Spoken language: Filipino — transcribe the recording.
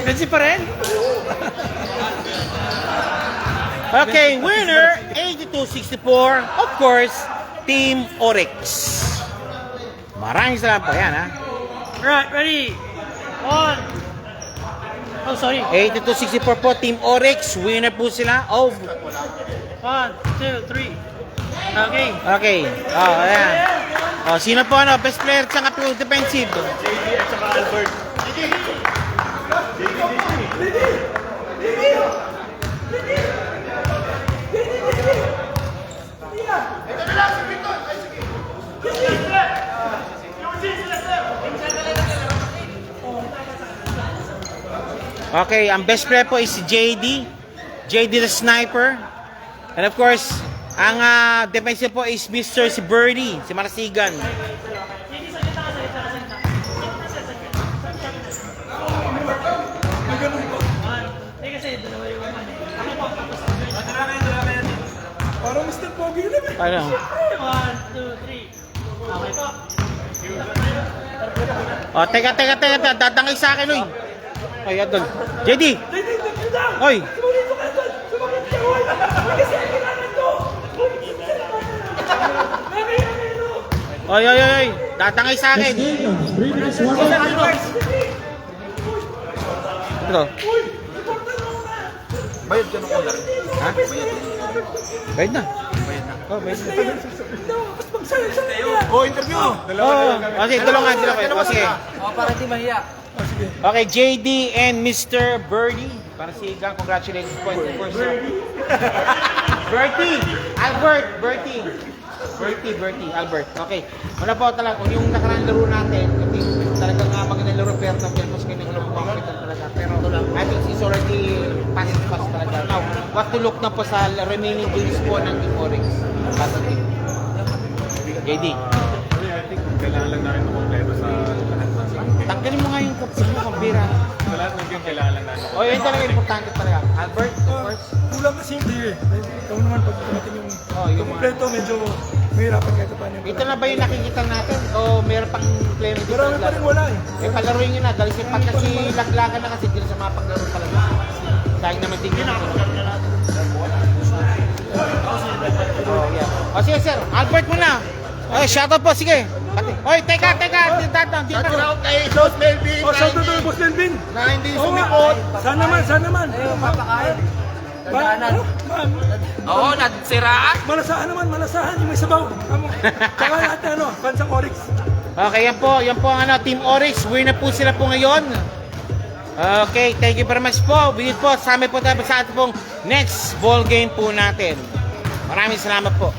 Kasi pa rin? Okay, winner 82-64. Of course, Team Oryx. Maraming salamat po. Yan ha. Right, ready. One. Oh, sorry. 82-64 po, Team Oryx. Winner po sila of... 1, 2, 3. Okay. Okay. Oh, ayan. Oh, sino po ano? Best player at saka defensive. JD at saka Albert. Okay, ang best player po is si JD. JD the Sniper. And of course, ang defensive po is Mr. si Birdie, si Marasigan. Parang Mr. Pogi yun eh. Ano? 1, 2, 3. Okay po. Oh, teka. Tatangay sa akin, oy. Ay, adol. JD! Oy! Oy. Tatangay sa akin. Ito. Bayad ka ng order. Ha? Bayad na. Oh, bayad na. Oh, interview! Oh, okay, tulungan kayo. Oh, sige. Para di mahiya. Okay, JD and Mr. Birdie. Para si Gang, congratulations po. Bertie! Albert! Bertie, Albert. Okay. Wala po talaga, kung yung nakaraan laro natin, talagang magandang laro, pero tapos kayo ng laro competent talaga. Pero I think he's already pass talaga. Now, what to look na po sa remaining games po ng Team Oryx? JD. I think kailangan lang namin makompleto sa lahat ng game. Tanggalin mo nga yung kapsik mo, kambira. Sa lahat ng game, kailangan lang namin. O, yun talaga importante talaga. Albert, of course. Kulang kasi yung player. Ikaw naman pag dumating yung Yung kompleto, medyo mahirapan kahit paano. ito na ba yung nakikita natin? O meron pang player dito? Marami pa rin wala eh. Eh, palaruin nyo na. Dahil sipat kasi laglagan na kasi dito sa mga paglaro talaga. Dahil naman din yun. O sige sir, Albert muna. Oy, shoutout po, sige. Oy, teka. Shoutout kay Boss Melvin Oh, shout out to Boss Melvin. na hindi sumipot. Sana naman. Papakain. Oo, nagsiraan. Malasahan yung may sabaw. Tsaka lahat na pansang Oryx. Okay, yan po ang Team Oryx. Winner po sila po ngayon. Okay, thank you very much po. Binit po, sama po tayo sa ating pong next ball game po natin. Maraming salamat po.